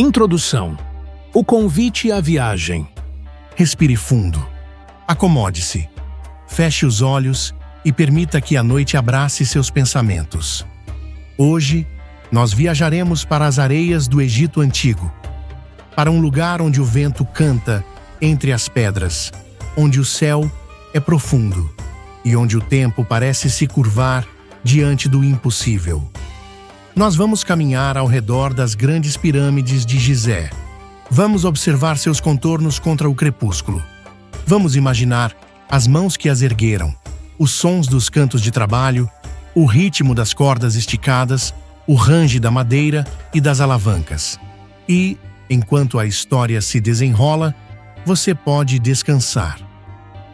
Introdução. O convite à viagem. Respire fundo. Acomode-se. Feche os olhos e permita que a noite abrace seus pensamentos. Hoje, nós viajaremos para as areias do Egito Antigo, para um lugar onde o vento canta entre as pedras, onde o céu é profundo e onde o tempo parece se curvar diante do impossível. Nós vamos caminhar ao redor das grandes pirâmides de Gizé. Vamos observar seus contornos contra o crepúsculo. Vamos imaginar as mãos que as ergueram, os sons dos cantos de trabalho, o ritmo das cordas esticadas, o range da madeira e das alavancas. E, enquanto a história se desenrola, você pode descansar.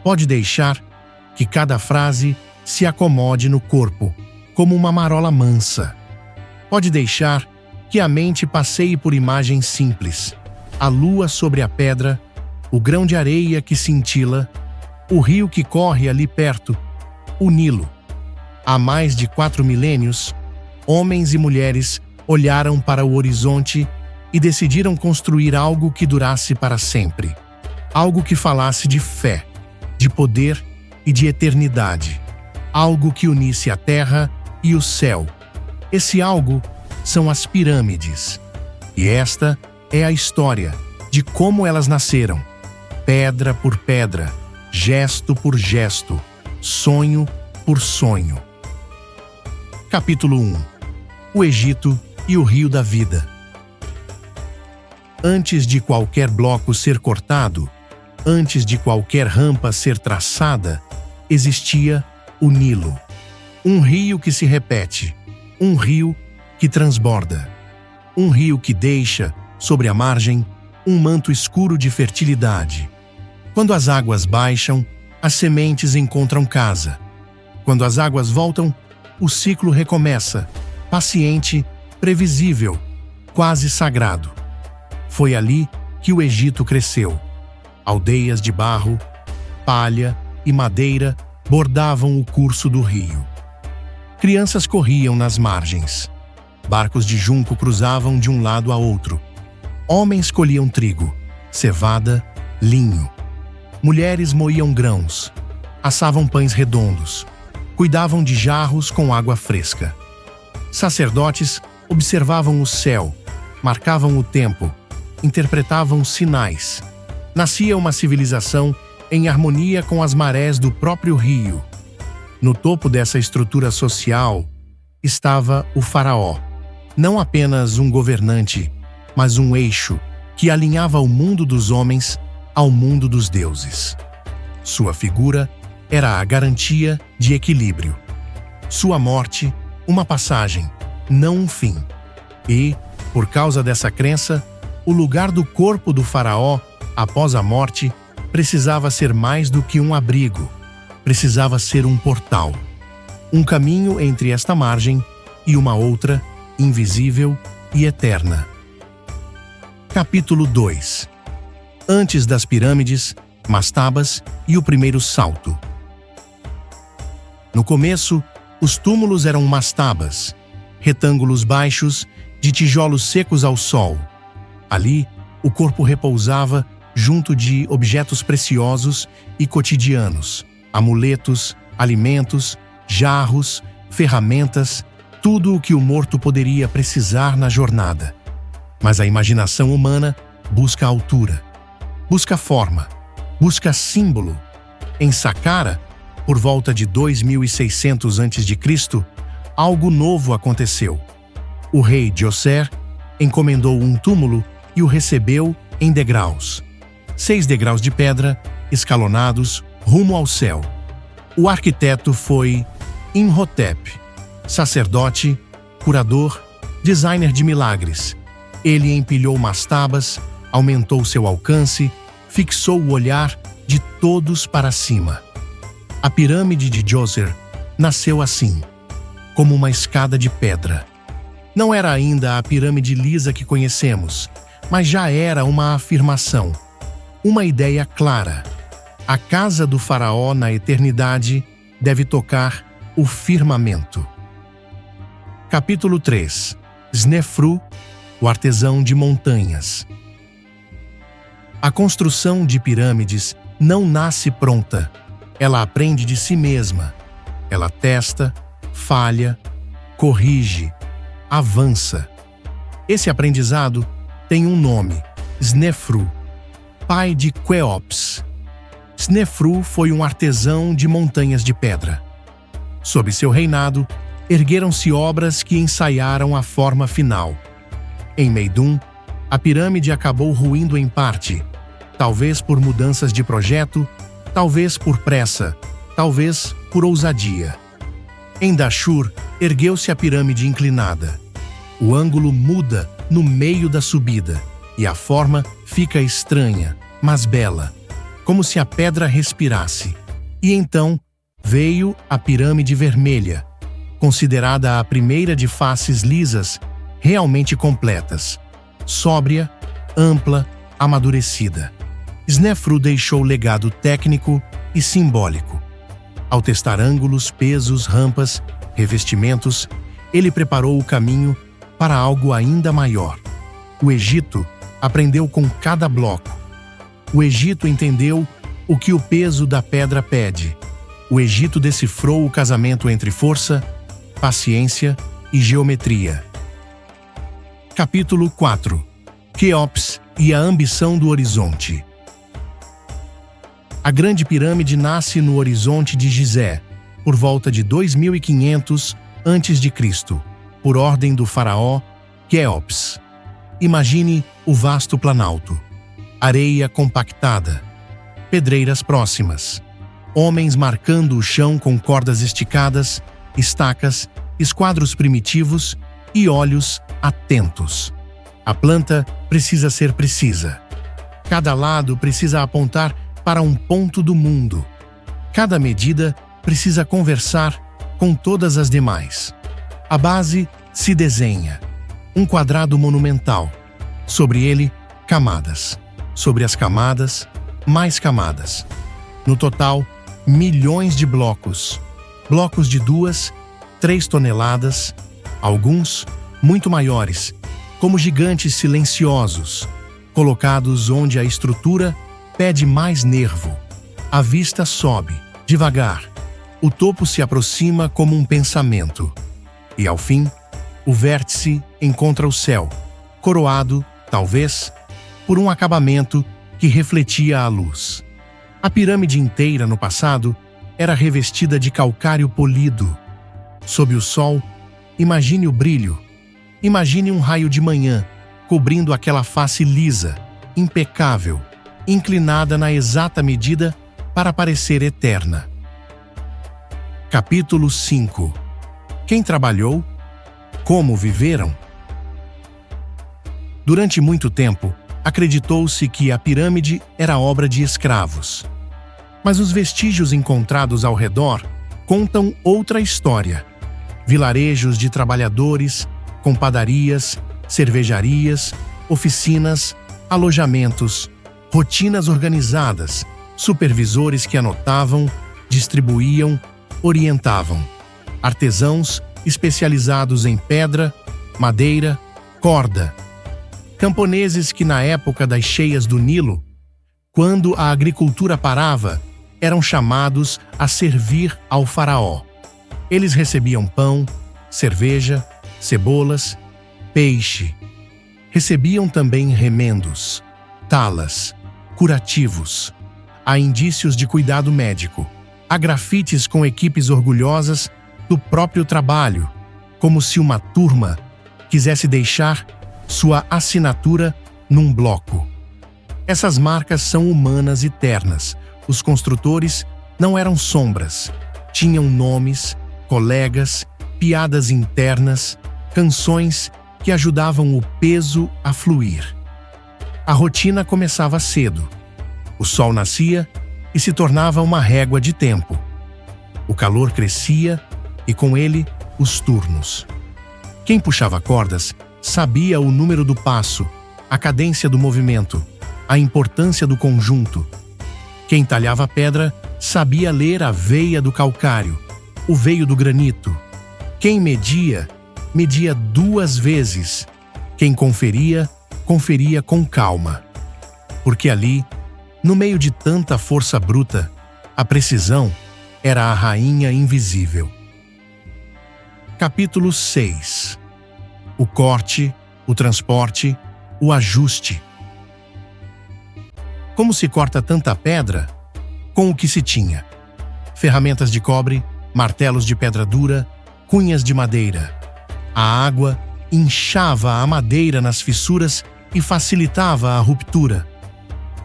Pode deixar que cada frase se acomode no corpo, como uma marola mansa. Pode deixar que a mente passeie por imagens simples. A lua sobre a pedra, o grão de areia que cintila, o rio que corre ali perto, o Nilo. Há mais de 4 milênios, homens e mulheres olharam para o horizonte e decidiram construir algo que durasse para sempre. Algo que falasse de fé, de poder e de eternidade. Algo que unisse a terra e o céu. Esse algo são as pirâmides. E esta é a história de como elas nasceram, pedra por pedra, gesto por gesto, sonho por sonho. Capítulo 1. O Egito e o Rio da Vida. Antes de qualquer bloco ser cortado, antes de qualquer rampa ser traçada, existia o Nilo. Um rio que se repete, um rio que transborda, um rio que deixa, sobre a margem, um manto escuro de fertilidade. Quando as águas baixam, as sementes encontram casa. Quando as águas voltam, o ciclo recomeça, paciente, previsível, quase sagrado. Foi ali que o Egito cresceu. Aldeias de barro, palha e madeira bordavam o curso do rio. Crianças corriam nas margens. Barcos de junco cruzavam de um lado a outro. Homens colhiam trigo, cevada, linho. Mulheres moíam grãos, assavam pães redondos, cuidavam de jarros com água fresca. Sacerdotes observavam o céu, marcavam o tempo, interpretavam sinais. Nascia uma civilização em harmonia com as marés do próprio rio. No topo dessa estrutura social estava o faraó, não apenas um governante, mas um eixo que alinhava o mundo dos homens ao mundo dos deuses. Sua figura era a garantia de equilíbrio. Sua morte, uma passagem, não um fim. E, por causa dessa crença, o lugar do corpo do faraó, após a morte, precisava ser mais do que um abrigo. Precisava ser um portal. Um caminho entre esta margem e uma outra, invisível e eterna. Capítulo 2. Antes das pirâmides, mastabas e o primeiro salto. No começo, os túmulos eram mastabas, retângulos baixos de tijolos secos ao sol. Ali, o corpo repousava junto de objetos preciosos e cotidianos, amuletos, alimentos, jarros, ferramentas, tudo o que o morto poderia precisar na jornada. Mas a imaginação humana busca altura, busca forma, busca símbolo. Em Saqqara, por volta de 2600 a.C., algo novo aconteceu. O rei Djoser encomendou um túmulo e o recebeu em degraus. 6 degraus de pedra, escalonados, rumo ao céu. O arquiteto foi Imhotep, sacerdote, curador, designer de milagres. Ele empilhou mastabas, aumentou seu alcance, fixou o olhar de todos para cima. A pirâmide de Djoser nasceu assim, como uma escada de pedra. Não era ainda a pirâmide lisa que conhecemos, mas já era uma afirmação, uma ideia clara. A casa do faraó na eternidade deve tocar o firmamento. Capítulo 3. Snefru o artesão de montanhas. A construção de pirâmides não nasce pronta. Ela aprende de si mesma. Ela testa, falha, corrige, avança. Esse aprendizado tem um nome: Snefru, pai de Quéops. Snefru foi um artesão de montanhas de pedra. Sob seu reinado, ergueram-se obras que ensaiaram a forma final. Em Meidum, a pirâmide acabou ruindo em parte, talvez por mudanças de projeto, talvez por pressa, talvez por ousadia. Em Dashur, ergueu-se a pirâmide inclinada. O ângulo muda no meio da subida e a forma fica estranha, mas bela, como se a pedra respirasse. E então veio a pirâmide vermelha, considerada a primeira de faces lisas realmente completas, sóbria, ampla, amadurecida. Snefru deixou legado técnico e simbólico. Ao testar ângulos, pesos, rampas, revestimentos, ele preparou o caminho para algo ainda maior. O Egito aprendeu com cada bloco. O Egito entendeu o que o peso da pedra pede. O Egito decifrou o casamento entre força, paciência e geometria. Capítulo 4. Quéops e a ambição do horizonte. A Grande Pirâmide nasce no horizonte de Gizé, por volta de 2500 a.C., por ordem do faraó Quéops. Imagine o vasto planalto. Areia compactada, pedreiras próximas, homens marcando o chão com cordas esticadas, estacas, esquadros primitivos e olhos atentos. A planta precisa ser precisa. Cada lado precisa apontar para um ponto do mundo. Cada medida precisa conversar com todas as demais. A base se desenha. Um quadrado monumental. Sobre ele, camadas. Sobre as camadas, mais camadas. No total, milhões de blocos. Blocos de 2, 3 toneladas, alguns muito maiores, como gigantes silenciosos, colocados onde a estrutura pede mais nervo. A vista sobe, devagar. O topo se aproxima como um pensamento. E, ao fim, o vértice encontra o céu, coroado, talvez, por um acabamento que refletia a luz. A pirâmide inteira, no passado, era revestida de calcário polido. Sob o sol, imagine o brilho. Imagine um raio de manhã, cobrindo aquela face lisa, impecável, inclinada na exata medida para parecer eterna. Capítulo 5. Quem trabalhou? Como viveram? Durante muito tempo, acreditou-se que a pirâmide era obra de escravos. Mas os vestígios encontrados ao redor contam outra história. Vilarejos de trabalhadores, com padarias, cervejarias, oficinas, alojamentos, rotinas organizadas, supervisores que anotavam, distribuíam, orientavam. Artesãos especializados em pedra, madeira, corda. Camponeses que na época das cheias do Nilo, quando a agricultura parava, eram chamados a servir ao faraó. Eles recebiam pão, cerveja, cebolas, peixe. Recebiam também remendos, talas, curativos. Há indícios de cuidado médico. Há grafites com equipes orgulhosas do próprio trabalho, como se uma turma quisesse deixar sua assinatura num bloco. Essas marcas são humanas e ternas. Os construtores não eram sombras. Tinham nomes, colegas, piadas internas, canções que ajudavam o peso a fluir. A rotina começava cedo. O sol nascia e se tornava uma régua de tempo. O calor crescia e com ele os turnos. Quem puxava cordas sabia o número do passo, a cadência do movimento, a importância do conjunto. Quem talhava pedra sabia ler a veia do calcário, o veio do granito. Quem media, media 2 vezes, Quem conferia, conferia com calma. Porque ali, no meio de tanta força bruta, a precisão era a rainha invisível. Capítulo 6. O corte, o transporte, o ajuste. Como se corta tanta pedra? Com o que se tinha. Ferramentas de cobre, martelos de pedra dura, cunhas de madeira. A água inchava a madeira nas fissuras e facilitava a ruptura.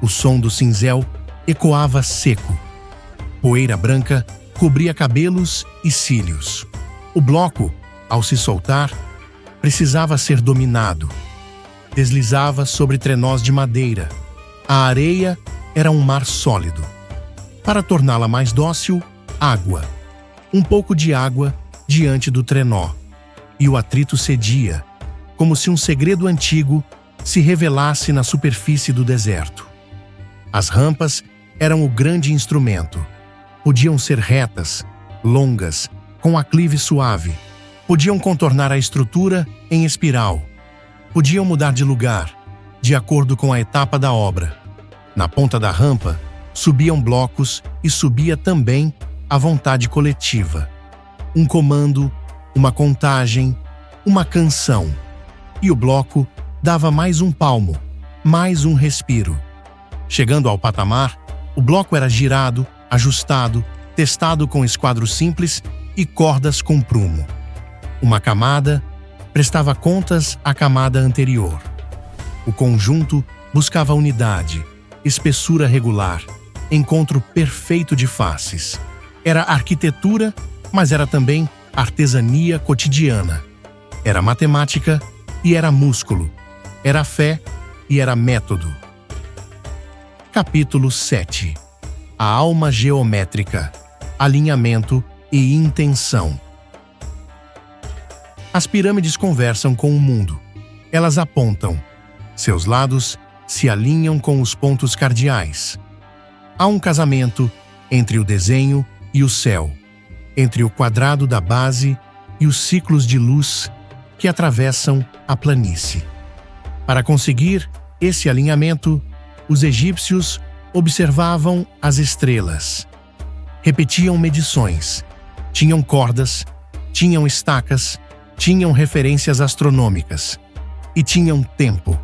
O som do cinzel ecoava seco. Poeira branca cobria cabelos e cílios. O bloco, ao se soltar, precisava ser dominado. Deslizava sobre trenós de madeira. A areia era um mar sólido. Para torná-la mais dócil, água. Um pouco de água diante do trenó. E o atrito cedia, como se um segredo antigo se revelasse na superfície do deserto. As rampas eram o grande instrumento. Podiam ser retas, longas, com aclive suave. Podiam contornar a estrutura em espiral. Podiam mudar de lugar, de acordo com a etapa da obra. Na ponta da rampa, subiam blocos e subia também a vontade coletiva. Um comando, uma contagem, uma canção. E o bloco dava mais um palmo, mais um respiro. Chegando ao patamar, o bloco era girado, ajustado, testado com esquadros simples e cordas com prumo. Uma camada prestava contas à camada anterior. O conjunto buscava unidade, espessura regular, encontro perfeito de faces. Era arquitetura, mas era também artesania cotidiana. Era matemática e era músculo. Era fé e era método. Capítulo 7. A alma geométrica, alinhamento e intenção. As pirâmides conversam com o mundo. Elas apontam. Seus lados se alinham com os pontos cardeais. Há um casamento entre o desenho e o céu, entre o quadrado da base e os ciclos de luz que atravessam a planície. Para conseguir esse alinhamento, os egípcios observavam as estrelas. Repetiam medições. Tinham cordas, tinham estacas, tinham referências astronômicas. E tinham tempo.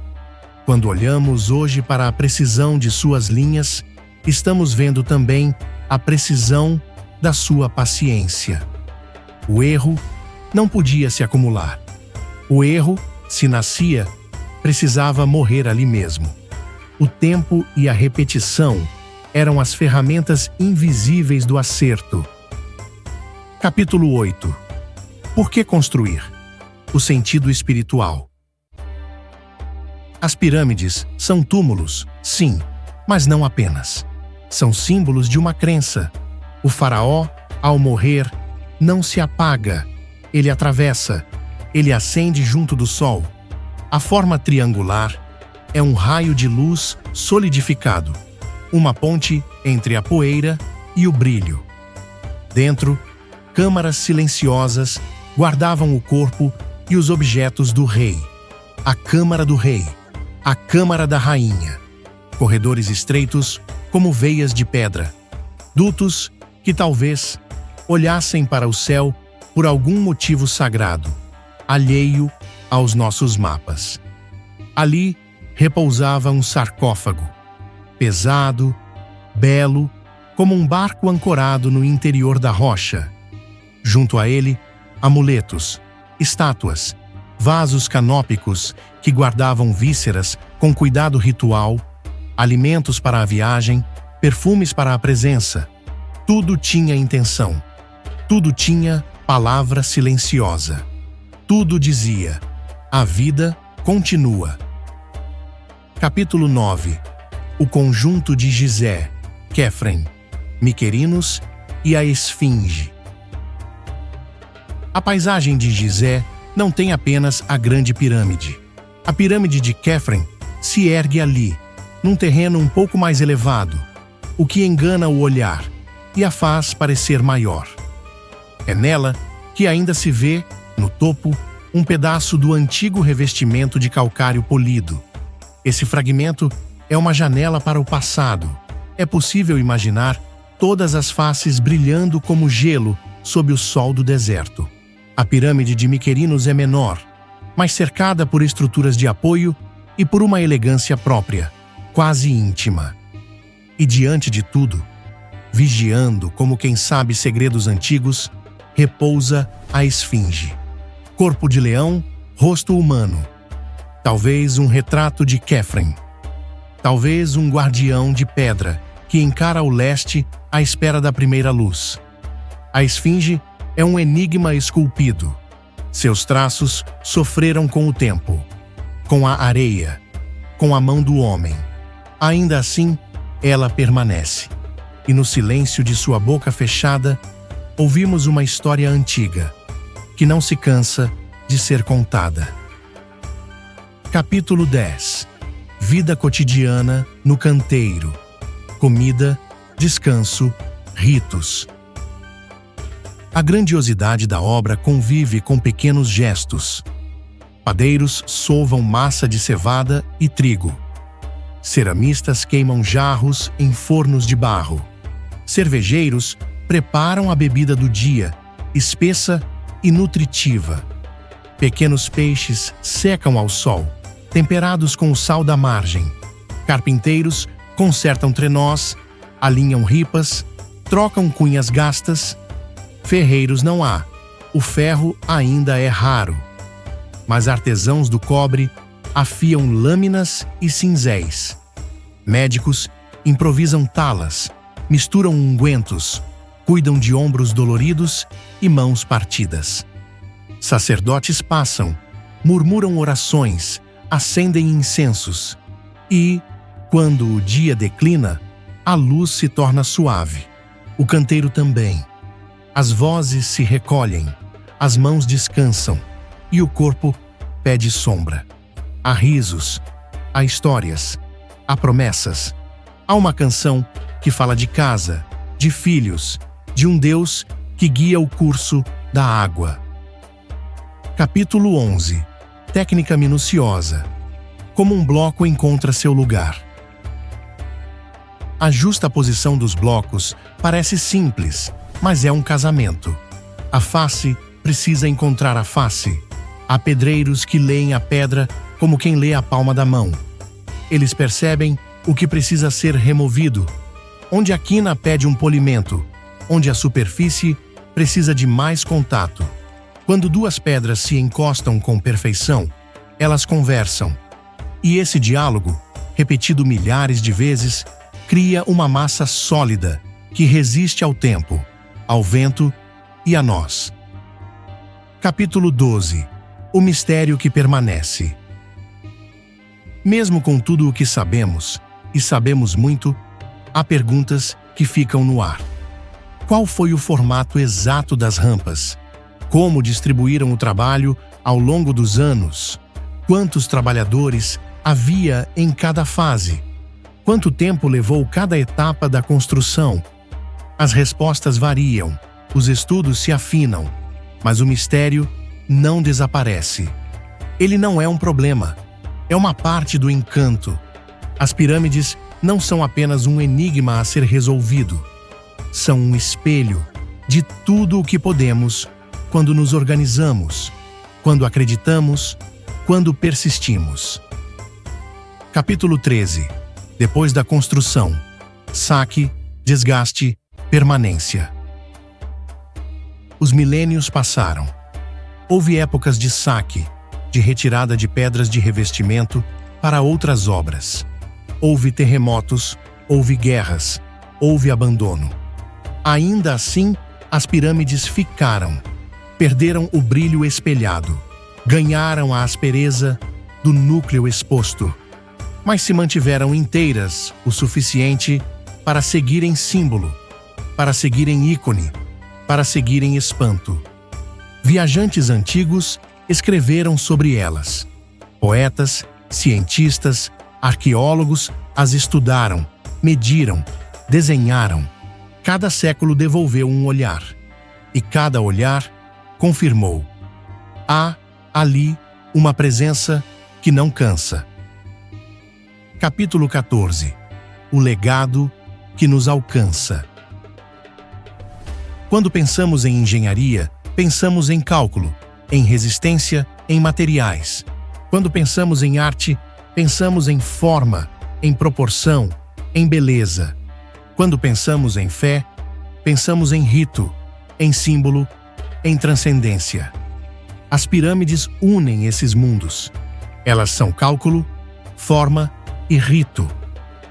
Quando olhamos hoje para a precisão de suas linhas, estamos vendo também a precisão da sua paciência. O erro não podia se acumular. O erro, se nascia, precisava morrer ali mesmo. O tempo e a repetição eram as ferramentas invisíveis do acerto. Capítulo 8. Por que construir? O sentido espiritual. As pirâmides são túmulos, sim, mas não apenas. São símbolos de uma crença. O faraó, ao morrer, não se apaga. Ele atravessa. Ele acende junto do sol. A forma triangular é um raio de luz solidificado. Uma ponte entre a poeira e o brilho. Dentro, câmaras silenciosas guardavam o corpo e os objetos do rei. A câmara do rei. A câmara da rainha. Corredores estreitos como veias de pedra. Dutos que talvez olhassem para o céu por algum motivo sagrado, alheio aos nossos mapas. Ali repousava um sarcófago, pesado, belo, como um barco ancorado no interior da rocha. Junto a ele, amuletos, estátuas, vasos canópicos que guardavam vísceras com cuidado ritual, alimentos para a viagem, perfumes para a presença. Tudo tinha intenção. Tudo tinha palavra silenciosa. Tudo dizia: a vida continua. Capítulo 9. O conjunto de Gizé, Quefren, Miquerinos e a Esfinge. A paisagem de Gizé não tem apenas a grande pirâmide. A pirâmide de Quefren se ergue ali, num terreno um pouco mais elevado, o que engana o olhar e a faz parecer maior. É nela que ainda se vê, no topo, um pedaço do antigo revestimento de calcário polido. Esse fragmento é uma janela para o passado. É possível imaginar todas as faces brilhando como gelo sob o sol do deserto. A pirâmide de Miquerinos é menor, mas cercada por estruturas de apoio e por uma elegância própria, quase íntima. E diante de tudo, vigiando como quem sabe segredos antigos, repousa a esfinge. Corpo de leão, rosto humano. Talvez um retrato de Khephren. Talvez um guardião de pedra que encara o leste à espera da primeira luz. A esfinge é um enigma esculpido. Seus traços sofreram com o tempo, com a areia, com a mão do homem. Ainda assim, ela permanece. E no silêncio de sua boca fechada, ouvimos uma história antiga, que não se cansa de ser contada. Capítulo 10. Vida cotidiana no canteiro. Comida, descanso, ritos. A grandiosidade da obra convive com pequenos gestos. Padeiros sovam massa de cevada e trigo. Ceramistas queimam jarros em fornos de barro. Cervejeiros preparam a bebida do dia, espessa e nutritiva. Pequenos peixes secam ao sol, temperados com o sal da margem. Carpinteiros consertam trenós, alinham ripas, trocam cunhas gastas. Ferreiros não há, o ferro ainda é raro. Mas artesãos do cobre afiam lâminas e cinzéis. Médicos improvisam talas, misturam ungüentos, cuidam de ombros doloridos e mãos partidas. Sacerdotes passam, murmuram orações, acendem incensos. E, quando o dia declina, a luz se torna suave. O canteiro também. As vozes se recolhem, as mãos descansam e o corpo pede sombra. Há risos, há histórias, há promessas. Há uma canção que fala de casa, de filhos, de um Deus que guia o curso da água. Capítulo 11. Técnica minuciosa. Como um bloco encontra seu lugar. A justa posição dos blocos parece simples, mas é um casamento. A face precisa encontrar a face. Há pedreiros que leem a pedra como quem lê a palma da mão. Eles percebem o que precisa ser removido, onde a quina pede um polimento, onde a superfície precisa de mais contato. Quando duas pedras se encostam com perfeição, elas conversam. E esse diálogo, repetido milhares de vezes, cria uma massa sólida que resiste ao tempo, ao vento e a nós. Capítulo 12. O mistério que permanece. Mesmo com tudo o que sabemos, e sabemos muito, há perguntas que ficam no ar. Qual foi o formato exato das rampas? Como distribuíram o trabalho ao longo dos anos? Quantos trabalhadores havia em cada fase? Quanto tempo levou cada etapa da construção? As respostas variam, os estudos se afinam, mas o mistério não desaparece. Ele não é um problema, é uma parte do encanto. As pirâmides não são apenas um enigma a ser resolvido. São um espelho de tudo o que podemos quando nos organizamos, quando acreditamos, quando persistimos. Capítulo 13. Depois da construção. Saque, desgaste, permanência. Os milênios passaram. Houve épocas de saque, de retirada de pedras de revestimento para outras obras. Houve terremotos, houve guerras, houve abandono. Ainda assim, as pirâmides ficaram. Perderam o brilho espelhado. Ganharam a aspereza do núcleo exposto. Mas se mantiveram inteiras o suficiente para seguirem símbolo, para seguirem ícone, para seguirem espanto. Viajantes antigos escreveram sobre elas. Poetas, cientistas, arqueólogos as estudaram, mediram, desenharam. Cada século devolveu um olhar. E cada olhar confirmou. Há Ali, uma presença que não cansa. Capítulo 14. O legado que nos alcança. Quando pensamos em engenharia, pensamos em cálculo, em resistência, em materiais. Quando pensamos em arte, pensamos em forma, em proporção, em beleza. Quando pensamos em fé, pensamos em rito, em símbolo, em transcendência. As pirâmides unem esses mundos. Elas são cálculo, forma e rito.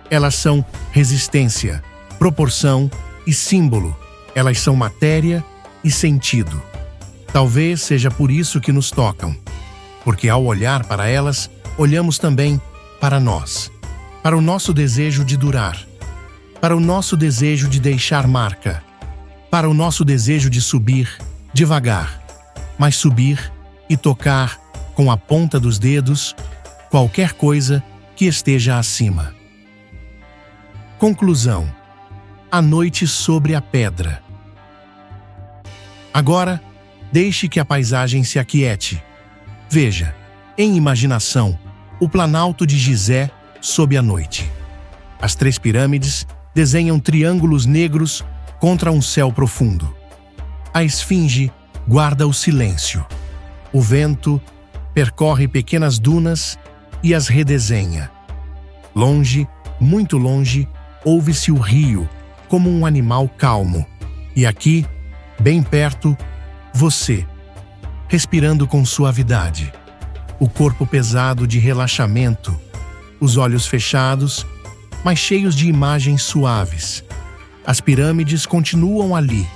Elas são resistência, proporção e símbolo. Elas são matéria e sentido. Talvez seja por isso que nos tocam, porque ao olhar para elas, olhamos também para nós, para o nosso desejo de durar, para o nosso desejo de deixar marca, para o nosso desejo de subir devagar, mas subir e tocar com a ponta dos dedos qualquer coisa que esteja acima. Conclusão: a noite sobre a pedra. Agora, deixe que a paisagem se aquiete. Veja, em imaginação, o planalto de Gizé sob a noite. As 3 pirâmides desenham triângulos negros contra um céu profundo. A esfinge guarda o silêncio. O vento percorre pequenas dunas e as redesenha. Longe, muito longe, ouve-se o rio como um animal calmo. E aqui, bem perto, você, respirando com suavidade, o corpo pesado de relaxamento, os olhos fechados, mas cheios de imagens suaves. As pirâmides continuam ali,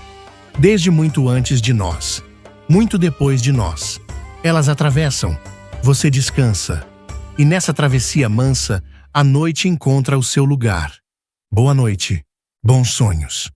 desde muito antes de nós, muito depois de nós. Elas atravessam, você descansa, e nessa travessia mansa, a noite encontra o seu lugar. Boa noite, bons sonhos.